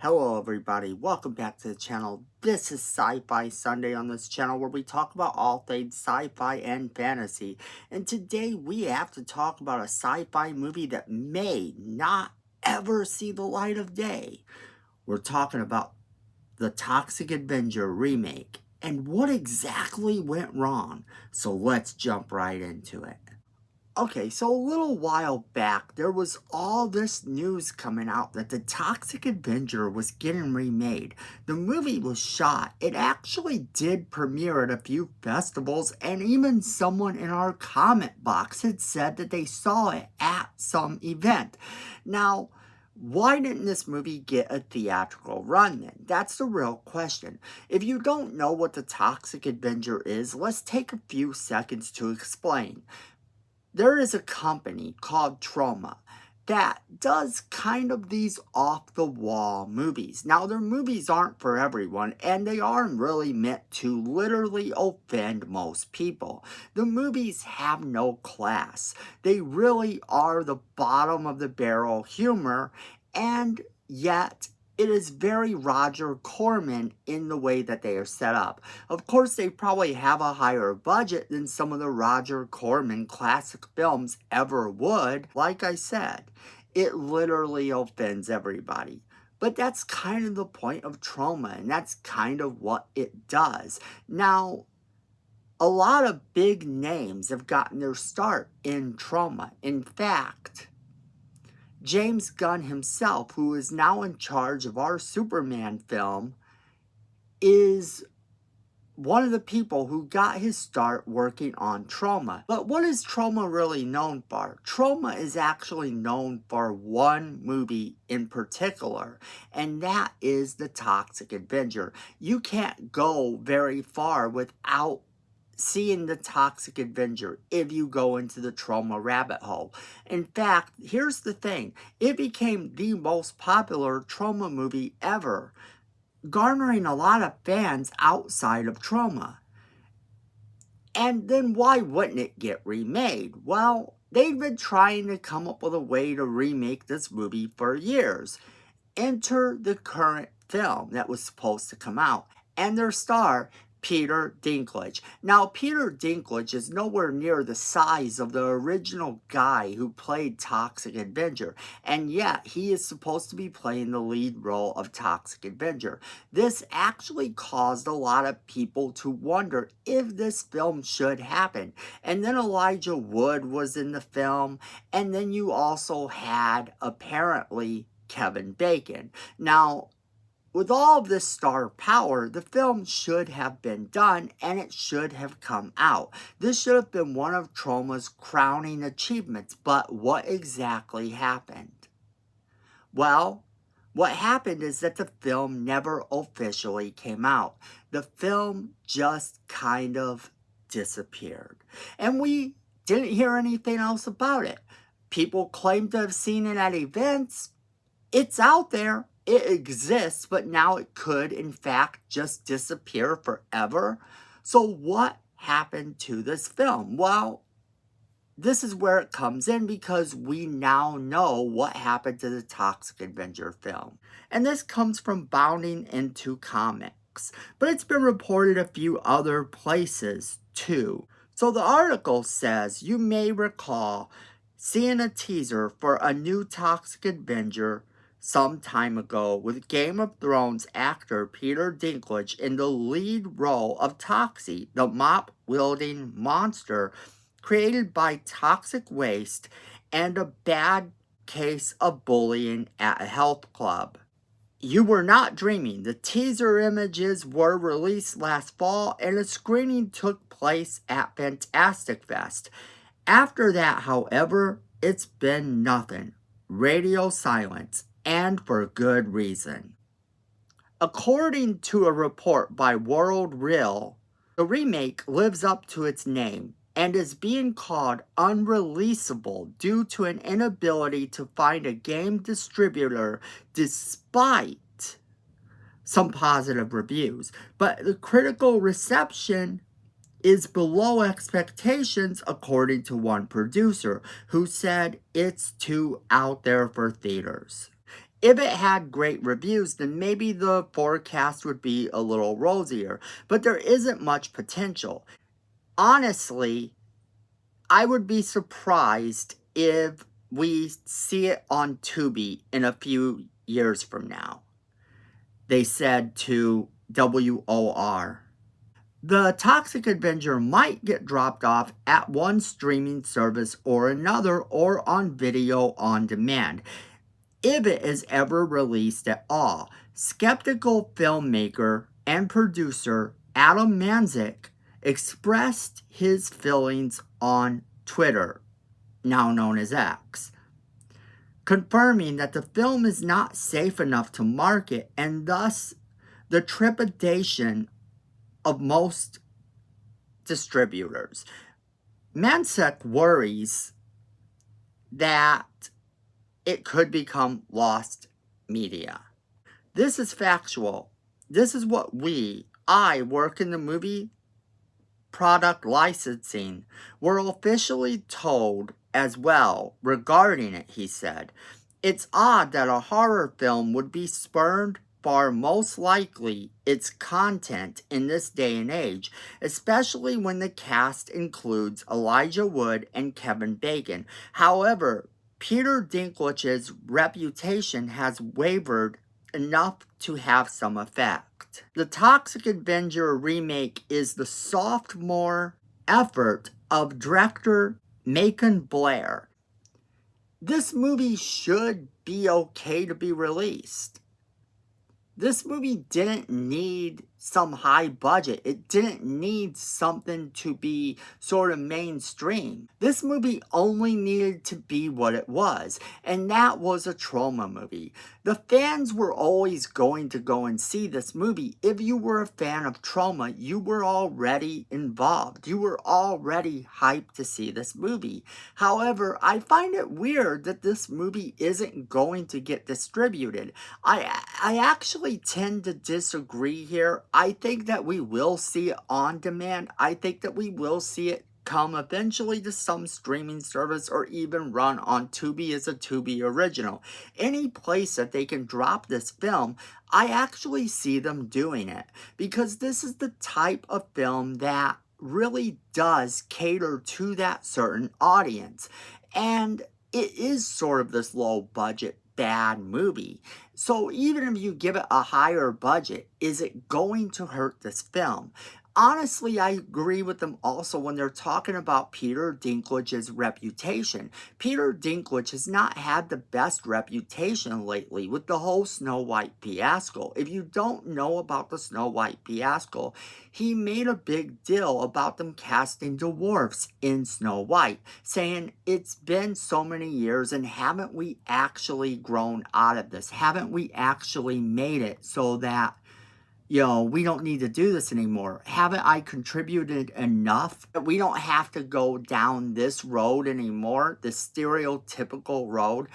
Hello everybody, welcome back to the channel. This is Sci-Fi Sunday on this channel where we talk about all things sci-fi and fantasy. And today we have to talk about a sci-fi movie that may not ever see the light of day. We're talking about the Toxic Avenger remake and what exactly went wrong. So let's jump right into it. Okay, so a little while back, there was all this news coming out that the Toxic Avenger was getting remade. The movie was shot. It actually did premiere at a few festivals, and even someone in our comment box had said that they saw it at some event. Now, why didn't this movie get a theatrical run then? That's the real question. If you don't know what the Toxic Avenger is, let's take a few seconds to explain. There is a company called Troma that does kind of these off-the-wall movies. Now, their movies aren't for everyone, and they aren't really meant to literally offend most people. The movies have no class. They really are the bottom of the barrel humor, and yet it is very Roger Corman in the way that they are set up. Of course, they probably have a higher budget than some of the Roger Corman classic films ever would. Like I said, it literally offends everybody. But that's kind of the point of Troma, and that's kind of what it does. Now, a lot of big names have gotten their start in Troma. In fact, James Gunn himself, who is now in charge of our Superman film, is one of the people who got his start working on Troma. But what is Troma really known for? Troma is actually known for one movie in particular, and that is the Toxic Avenger. You can't go very far without seeing the Toxic Avenger if you go into the Troma rabbit hole. In fact, here's the thing. It became the most popular Troma movie ever, garnering a lot of fans outside of Troma. And then why wouldn't it get remade? Well, they've been trying to come up with a way to remake this movie for years. Enter the current film that was supposed to come out, and their star, Peter Dinklage. Now, Peter Dinklage is nowhere near the size of the original guy who played Toxic Avenger, and yet he is supposed to be playing the lead role of Toxic Avenger. This actually caused a lot of people to wonder if this film should happen. And then Elijah Wood was in the film, and then you also had, apparently, Kevin Bacon. Now, with all of this star power, the film should have been done and it should have come out. This should have been one of Troma's crowning achievements, but what exactly happened? Well, what happened is that the film never officially came out. The film just kind of disappeared. And we didn't hear anything else about it. People claim to have seen it at events. It's out there. It exists, but now it could, in fact, just disappear forever. So what happened to this film? Well, this is where it comes in because we now know what happened to the Toxic Avenger film. And this comes from Bounding Into Comics, but it's been reported a few other places too. So the article says, you may recall seeing a teaser for a new Toxic Avenger some time ago with Game of Thrones actor Peter Dinklage in the lead role of Toxie, the mop-wielding monster created by toxic waste and a bad case of bullying at a health club. You were not dreaming. The teaser images were released last fall and a screening took place at Fantastic Fest. After that, however, it's been nothing. Radio silence. And for good reason. According to a report by World Real, the remake lives up to its name and is being called unreleasable due to an inability to find a game distributor despite some positive reviews. But the critical reception is below expectations according to one producer who said it's too out there for theaters. If it had great reviews, then maybe the forecast would be a little rosier, but there isn't much potential. Honestly, I would be surprised if we see it on Tubi in a few years from now, they said to WOR. The Toxic Avenger might get dropped off at one streaming service or another, or on video on demand, if it is ever released at all. Skeptical filmmaker and producer Adam Manzik expressed his feelings on Twitter, now known as X, confirming that the film is not safe enough to market, and thus the trepidation of most distributors. Manzik worries that it could become lost media. This is factual. This is what I work in the movie product licensing, were officially told as well regarding it, he said. It's odd that a horror film would be spurned far most likely its content in this day and age, especially when the cast includes Elijah Wood and Kevin Bacon. However, Peter Dinklage's reputation has wavered enough to have some effect. The Toxic Avenger remake is the sophomore effort of director Macon Blair. This movie should be okay to be released. This movie didn't need some high budget. It didn't need something to be sort of mainstream. This movie only needed to be what it was, and that was a Troma movie. The fans were always going to go and see this movie. If you were a fan of Troma, you were already involved. You were already hyped to see this movie. However, I find it weird that this movie isn't going to get distributed. I actually tend to disagree here. I think that we will see it on demand. I think that we will see it come eventually to some streaming service, or even run on Tubi as a Tubi original. Any place that they can drop this film, I actually see them doing it, because this is the type of film that really does cater to that certain audience. And it is sort of this low budget bad movie. So even if you give it a higher budget, is it going to hurt this film? Honestly, I agree with them also when they're talking about Peter Dinklage's reputation. Peter Dinklage has not had the best reputation lately with the whole Snow White fiasco. If you don't know about the Snow White fiasco, he made a big deal about them casting dwarfs in Snow White, saying it's been so many years and haven't we actually grown out of this? Haven't we actually made it so that we don't need to do this anymore? Haven't I contributed enough that we don't have to go down this road anymore, this stereotypical road?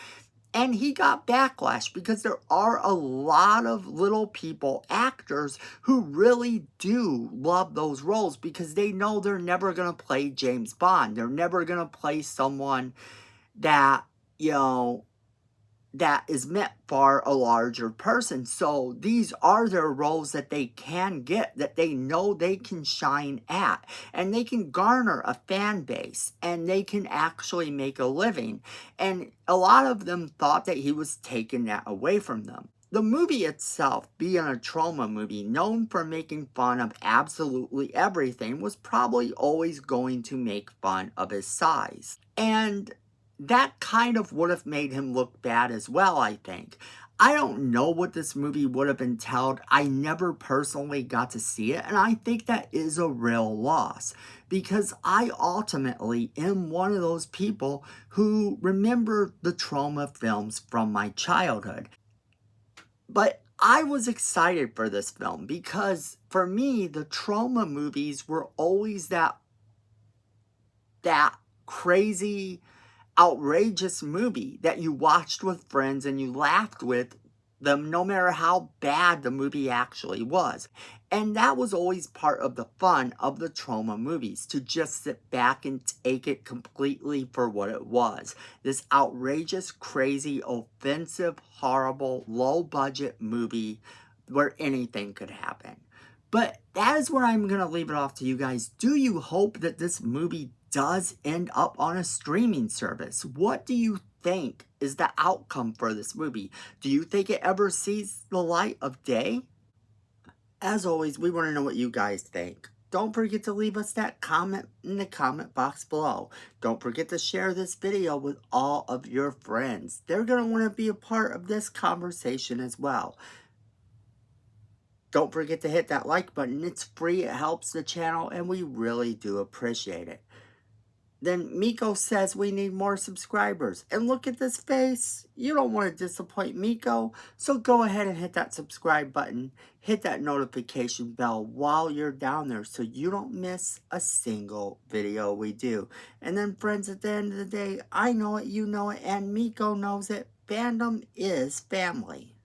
And he got backlash because there are a lot of little people, actors, who really do love those roles because they know they're never going to play James Bond. They're never going to play someone that, that is meant for a larger person. So these are their roles that they can get, that they know they can shine at, and they can garner a fan base, and they can actually make a living. And a lot of them thought that he was taking that away from them. The movie itself, being a Troma movie known for making fun of absolutely everything, was probably always going to make fun of his size. And that kind of would have made him look bad as well, I think. I don't know what this movie would have entailed. I never personally got to see it, and I think that is a real loss, because I ultimately am one of those people who remember the Troma films from my childhood. But I was excited for this film because, for me, the Troma movies were always that crazy, outrageous movie that you watched with friends and you laughed with them no matter how bad the movie actually was. And that was always part of the fun of the Troma movies, to just sit back and take it completely for what it was. This outrageous, crazy, offensive, horrible, low-budget movie where anything could happen. But that is where I'm going to leave it off to you guys. Do you hope that this movie does end up on a streaming service? What do you think is the outcome for this movie? Do you think it ever sees the light of day? As always, we want to know what you guys think. Don't forget to leave us that comment in the comment box below. Don't forget to share this video with all of your friends. They're going to want to be a part of this conversation as well. Don't forget to hit that like button. It's free, it helps the channel, and we really do appreciate it. Then Miko says we need more subscribers. And look at this face. You don't want to disappoint Miko. So go ahead and hit that subscribe button. Hit that notification bell while you're down there so you don't miss a single video we do. And then friends, at the end of the day, I know it, you know it, and Miko knows it. Fandom is family.